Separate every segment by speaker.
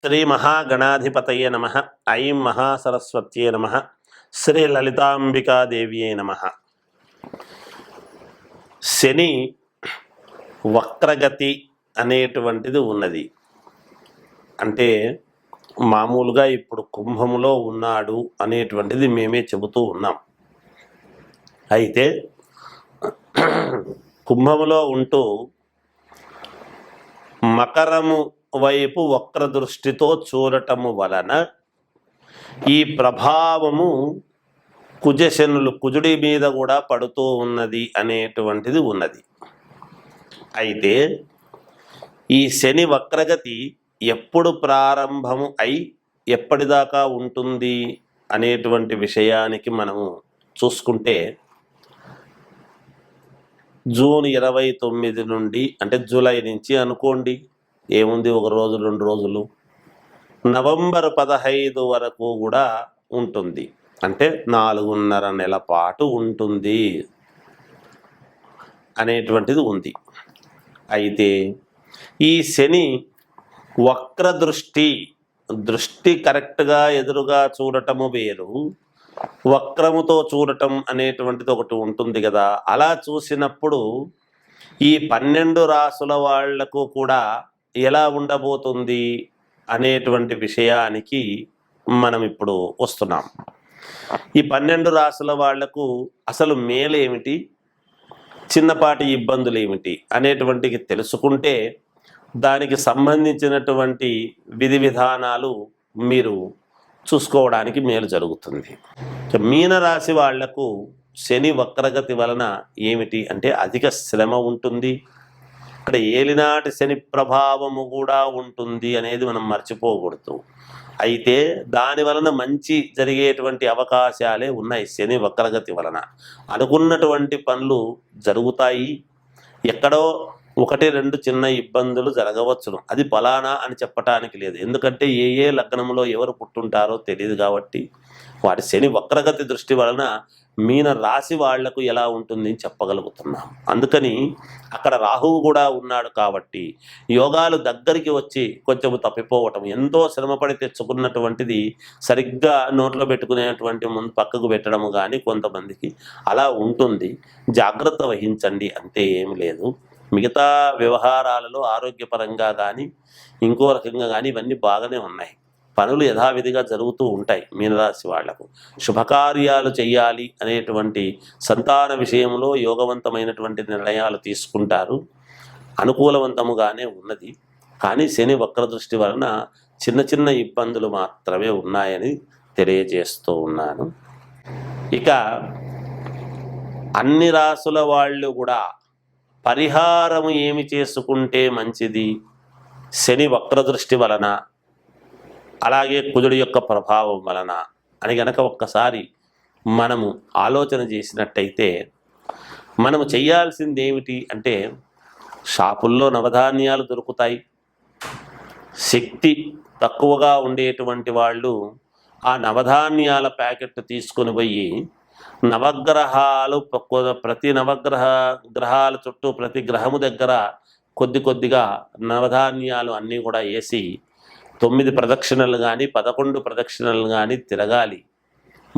Speaker 1: శ్రీ మహాగణాధిపతయే నమ. ఐం మహాసరస్వత్యే నమ. శ్రీ లలితాంబికాదేవ్యే నమ. శని వక్రగతి అనేటువంటిది ఉన్నది. అంటే మామూలుగా ఇప్పుడు కుంభములో ఉన్నాడు అనేటువంటిది మేమే చెబుతూ ఉన్నాం. అయితే కుంభములో ఉంటూ మకరము వైపు వక్ర దృష్టితో చూడటము వలన ఈ ప్రభావము కుజుడి మీద కూడా పడుతూ ఉన్నది అనేటువంటిది ఉన్నది. అయితే ఈ శని వక్రగతి ఎప్పుడు ప్రారంభము అయి ఎప్పటిదాకా ఉంటుంది అనేటువంటి విషయానికి మనము చూసుకుంటే జూన్ 29 నుండి, అంటే జూలై నుంచి అనుకోండి, ఏముంది ఒక రోజు 2 రోజులు, నవంబర్ 15 వరకు కూడా ఉంటుంది. అంటే 4.5 నెలల పాటు ఉంటుంది అనేటువంటిది ఉంది. అయితే ఈ శని వక్ర దృష్టి కరెక్ట్గా ఎదురుగా చూడటము వేరు, వక్రముతో చూడటం అనేటువంటిది ఒకటి ఉంటుంది కదా. అలా చూసినప్పుడు ఈ 12 రాసుల వాళ్లకు కూడా ఎలా ఉండబోతుంది అనేటువంటి విషయానికి మనం ఇప్పుడు వస్తున్నాం. ఈ 12 రాసుల వాళ్లకు అసలు మేలేమిటి, చిన్నపాటి ఇబ్బందులు ఏమిటి అనేటువంటిది తెలుసుకుంటే దానికి సంబంధించినటువంటి విధి విధానాలు మీరు చూసుకోవడానికి మేలు జరుగుతుంది. మీనరాశి వాళ్లకు శని వక్రగతి వలన ఏమిటి అంటే అధిక శ్రమ ఉంటుంది. ఇక్కడ ఏలినాటి శని ప్రభావము కూడా ఉంటుంది అనేది మనం మర్చిపోకూడదు. అయితే దాని వలన మంచి జరిగేటువంటి అవకాశాలే ఉన్నాయి. శని వక్రగతి వలన అనుకున్నటువంటి పనులు జరుగుతాయి. ఎక్కడో 1-2 చిన్న ఇబ్బందులు జరగవచ్చును, అది ఫలానా అని చెప్పటానికి లేదు. ఎందుకంటే ఏ లగ్నంలో ఎవరు పుట్టుంటారో తెలియదు కాబట్టి వాటి శని వక్రగతి దృష్టి వలన మీన రాశి వాళ్లకు ఎలా ఉంటుంది అని చెప్పగలుగుతున్నాం. అందుకని అక్కడ రాహువు కూడా ఉన్నాడు కాబట్టి యోగాలు దగ్గరికి వచ్చి కొంచెం తప్పిపోవటం, ఎంతో శ్రమపడి తెచ్చుకున్నటువంటిది సరిగ్గా నోట్లో పెట్టుకునేటువంటి ముందు పక్కకు పెట్టడము కానీ కొంతమందికి అలా ఉంటుంది. జాగ్రత్త వహించండి, అంతే ఏమి లేదు. మిగతా వ్యవహారాలలో ఆరోగ్యపరంగా కానీ ఇంకో రకంగా కానీ ఇవన్నీ బాగానే ఉన్నాయి. పనులు యథావిధిగా జరుగుతూ ఉంటాయి. మీనరాశి వాళ్లకు శుభకార్యాలు చేయాలి అనేటువంటి సంతాన విషయంలో యోగవంతమైనటువంటి నిర్ణయాలు తీసుకుంటారు, అనుకూలవంతముగానే ఉన్నది. కానీ శని వక్రదృష్టి వలన చిన్న ఇబ్బందులు మాత్రమే ఉన్నాయని తెలియజేస్తూ ఉన్నాను. ఇక అన్ని రాసుల వాళ్ళు కూడా పరిహారము ఏమి చేసుకుంటే మంచిది శని వక్రదృష్టి వలన, అలాగే కుజుడి యొక్క ప్రభావం వలన అని గనక ఒక్కసారి మనము ఆలోచన చేసినట్టయితే మనము చేయాల్సింది ఏమిటి అంటే, షాపుల్లో నవధాన్యాలు దొరుకుతాయి. శక్తి తక్కువగా ఉండేటువంటి వాళ్ళు ఆ నవధాన్యాల ప్యాకెట్ తీసుకొని పోయి నవగ్రహాలు ప్రతి గ్రహాల చుట్టూ ప్రతి గ్రహము దగ్గర కొద్దిగా నవధాన్యాలు అన్నీ కూడా వేసి 9 ప్రదక్షిణలు కానీ 11 ప్రదక్షిణలు కానీ తిరగాలి.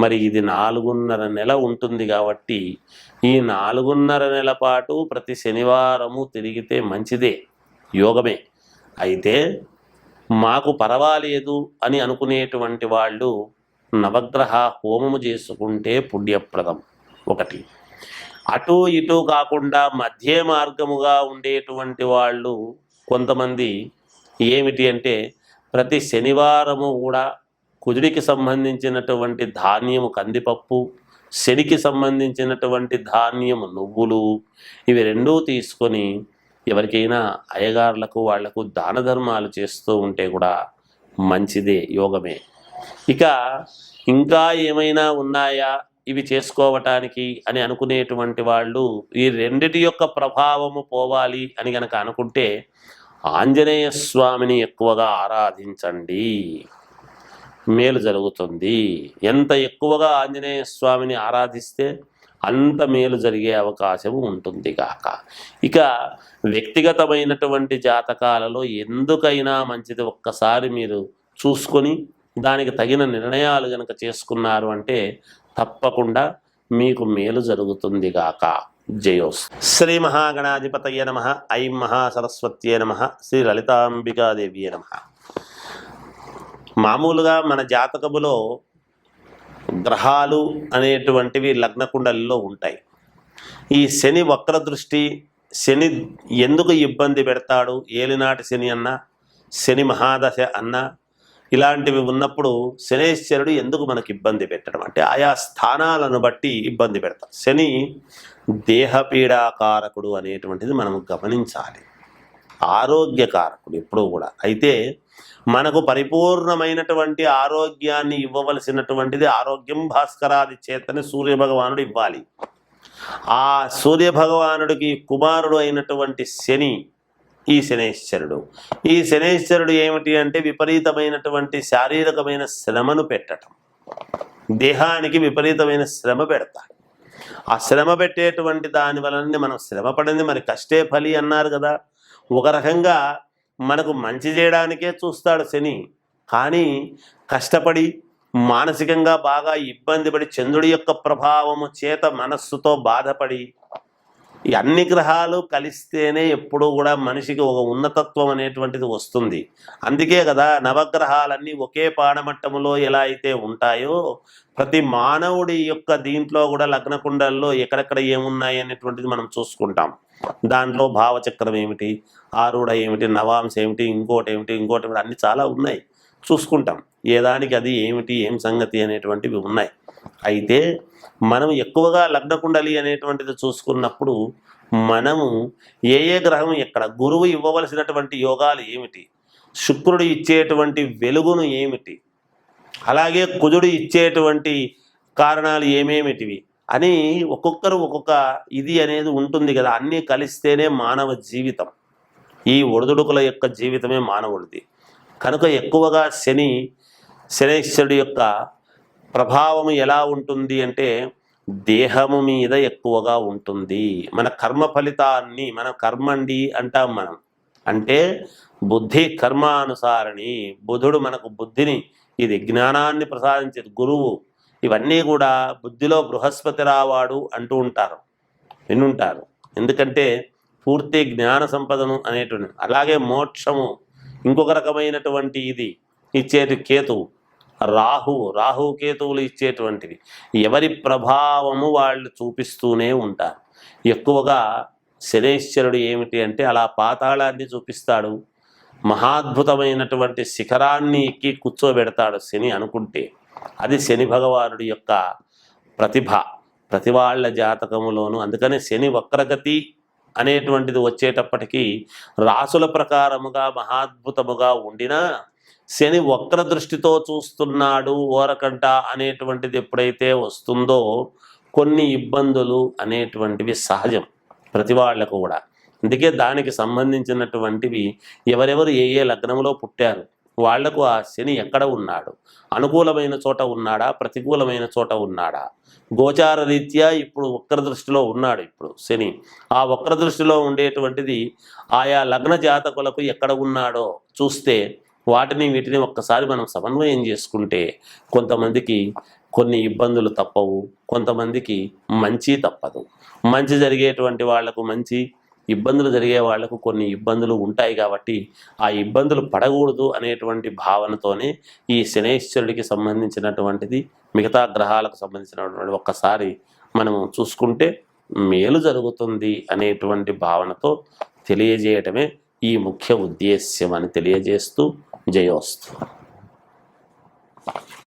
Speaker 1: మరి ఇది 4.5 నెల ఉంటుంది కాబట్టి ఈ 4.5 నెల పాటు ప్రతి శనివారము తిరిగితే మంచిదే, యోగమే. అయితే మాకు పర్వాలేదు అని అనుకునేటువంటి వాళ్ళు నవగ్రహ హోమము చేసుకుంటే పుణ్యప్రదం ఒకటి. అటు ఇటు కాకుండా మధ్య మార్గముగా ఉండేటువంటి వాళ్ళు కొంతమంది ఏమిటి అంటే, ప్రతి శనివారము కూడా కుజుడికి సంబంధించినటువంటి ధాన్యము కందిపప్పు, శనికి సంబంధించినటువంటి ధాన్యము నువ్వులు, ఇవి రెండూ తీసుకొని ఎవరికైనా అయ్యగారులకు వాళ్లకు దాన ధర్మాలు చేస్తూ ఉంటే కూడా మంచిదే, యోగమే. ఇక ఇంకా ఏమైనా ఉన్నాయా ఇవి చేసుకోవటానికి అని అనుకునేటువంటి వాళ్ళు ఈ రెండిటి యొక్క ప్రభావము పోవాలి అని గనక అనుకుంటే ఆంజనేయ స్వామిని ఎక్కువగా ఆరాధించండి, మేలు జరుగుతుంది. ఎంత ఎక్కువగా ఆంజనేయ స్వామిని ఆరాధిస్తే అంత మేలు జరిగే అవకాశం ఉంటుంది కాక. ఇక వ్యక్తిగతమైనటువంటి జాతకాలలో ఎందుకైనా మంచిది ఒక్కసారి మీరు చూసుకొని దానికి తగిన నిర్ణయాలు కనుక చేసుకున్నారు అంటే తప్పకుండా మీకు మేలు జరుగుతుంది గాక. జయోస్. శ్రీ మహాగణాధిపతయ నమః. ఐం మహాసరస్వత్యే నమః. శ్రీ లలితాంబికాదేవియే నమః. మామూలుగా మన జాతకములో గ్రహాలు అనేటువంటివి లగ్న కుండలిలో ఉంటాయి. ఈ శని వక్ర దృష్టి, శని ఎందుకు ఇబ్బంది పెడతాడు, ఏలినాటి శని అన్నా, శని మహాదశ అన్నా, ఇలాంటివి ఉన్నప్పుడు శనేశ్వరుడు ఎందుకు మనకి ఇబ్బంది పెట్టడం అంటే ఆయా స్థానాలను బట్టి ఇబ్బంది పెడతాం. శని దేహపీడాకారకుడు అనేటువంటిది మనం గమనించాలి. ఆరోగ్యకారకుడు ఎప్పుడూ కూడా. అయితే మనకు పరిపూర్ణమైనటువంటి ఆరోగ్యాన్ని ఇవ్వవలసినటువంటిది ఆరోగ్యం భాస్కరాది చేతనే సూర్యభగవానుడు ఇవ్వాలి. ఆ సూర్యభగవానుడికి కుమారుడు అయినటువంటి శని ఈ శనేశ్వరుడు. ఈ శనేశ్వరుడు ఏమిటి అంటే విపరీతమైనటువంటి శారీరకమైన శ్రమను పెట్టడం, దేహానికి విపరీతమైన శ్రమ పెడతాడు. ఆ శ్రమ పెట్టేటువంటి దాని వలన మనం శ్రమ పడింది మరి కష్టే ఫలి అన్నారు కదా. ఒక రకంగా మనకు మంచి చేయడానికే చూస్తాడు శని, కానీ కష్టపడి మానసికంగా బాగా ఇబ్బంది పడి చంద్రుడి యొక్క ప్రభావము చేత మనస్సుతో బాధపడి ఈ అన్ని గ్రహాలు కలిస్తేనే ఎప్పుడూ కూడా మనిషికి ఒక ఉన్నతత్వం అనేటువంటిది వస్తుంది. అందుకే కదా నవగ్రహాలన్నీ ఒకే పాడమట్టములో ఎలా అయితే ఉంటాయో ప్రతి మానవుడి యొక్క దీంట్లో కూడా లగ్న కుండల్లో ఎక్కడెక్కడ ఏమున్నాయి అనేటువంటిది మనం చూసుకుంటాం. దాంట్లో భావచక్రం ఏమిటి, ఆరుడ ఏమిటి, నవాంశ ఏమిటి, ఇంకోటి ఏమిటి అన్నీ చాలా ఉన్నాయి, చూసుకుంటాం. ఏ దానికి అది ఏమిటి, ఏం సంగతి అనేటువంటివి ఉన్నాయి. అయితే మనం ఎక్కువగా లగ్న కుండలి అనేటువంటిది చూసుకున్నప్పుడు మనము ఏ గ్రహం ఎక్కడ, గురువు ఇవ్వవలసినటువంటి యోగాలు ఏమిటి, శుక్రుడు ఇచ్చేటువంటి వెలుగును ఏమిటి, అలాగే కుజుడు ఇచ్చేటువంటి కారణాలు ఏమేమిటివి అని ఒక్కొక్కరు ఒక్కొక్క ఇది అనేది ఉంటుంది కదా. అన్నీ కలిస్తేనే మానవ జీవితం, ఈ ఒడిదుడుకుల యొక్క జీవితమే మానవుడిది. కనుక ఎక్కువగా శనేశ్వరుడి యొక్క ప్రభావం ఎలా ఉంటుంది అంటే దేహము మీద ఎక్కువగా ఉంటుంది. మన కర్మ ఫలితాన్ని మన కర్మండి అంటాం మనం. అంటే బుద్ధి కర్మానుసారిణి. బుధుడు మనకు బుద్ధిని, ఇది జ్ఞానాన్ని ప్రసాదించేది గురువు. ఇవన్నీ కూడా బుద్ధిలో బృహస్పతి రావాడు అంటూ ఉంటారు, వినుంటారు. ఎందుకంటే పూర్తి జ్ఞాన సంపదను అనేటువంటి. అలాగే మోక్షము ఇంకొక రకమైనటువంటి ఇది ఇచ్చేటి కేతువు, రాహు కేతువులు ఇచ్చేటువంటివి. ఎవరి ప్రభావము వాళ్ళు చూపిస్తూనే ఉంటారు. ఎక్కువగా శనేశ్వరుడు ఏమిటి అంటే అలా పాతాళాన్ని చూపిస్తాడు, మహాద్భుతమైనటువంటి శిఖరాన్ని ఎక్కి కూర్చోబెడతాడు శని అనుకుంటే. అది శని భగవానుడి యొక్క ప్రతిభ ప్రతి వాళ్ళ జాతకములోను. అందుకనే శని వక్రగతి అనేటువంటిది వచ్చేటప్పటికీ రాసుల ప్రకారముగా మహాద్భుతముగా ఉండినా శని వక్ర దృష్టితో చూస్తున్నాడు ఓరకంట అనేటువంటిది ఎప్పుడైతే వస్తుందో కొన్ని ఇబ్బందులు అనేటువంటివి సహజం ప్రతి వాళ్లకు కూడా. అందుకే దానికి సంబంధించినటువంటివి ఎవరెవరు ఏ లగ్నంలో పుట్టారు వాళ్లకు ఆ శని ఎక్కడ ఉన్నాడు, అనుకూలమైన చోట ఉన్నాడా, ప్రతికూలమైన చోట ఉన్నాడా, గోచార రీత్యా ఇప్పుడు వక్ర దృష్టిలో ఉన్నాడు ఇప్పుడు శని. ఆ వక్ర దృష్టిలో ఉండేటువంటిది ఆయా లగ్న జాతకులకు ఎక్కడ ఉన్నాడో చూస్తే వీటిని ఒక్కసారి మనం సమన్వయం చేసుకుంటే కొంతమందికి కొన్ని ఇబ్బందులు తప్పవు, కొంతమందికి మంచి తప్పదు. మంచి జరిగేటువంటి వాళ్లకు మంచి, ఇబ్బందులు జరిగే వాళ్లకు కొన్ని ఇబ్బందులు ఉంటాయి. కాబట్టి ఆ ఇబ్బందులు పడకూడదు అనేటువంటి భావనతోనే ఈ శనేశ్వరుడికి సంబంధించినటువంటిది మిగతా గ్రహాలకు సంబంధించినటువంటి ఒక్కసారి మనం చూసుకుంటే మేలు జరుగుతుంది అనేటువంటి భావనతో తెలియజేయటమే ఈ ముఖ్య ఉద్దేశ్యం అని తెలియజేస్తూ జయోస్తు.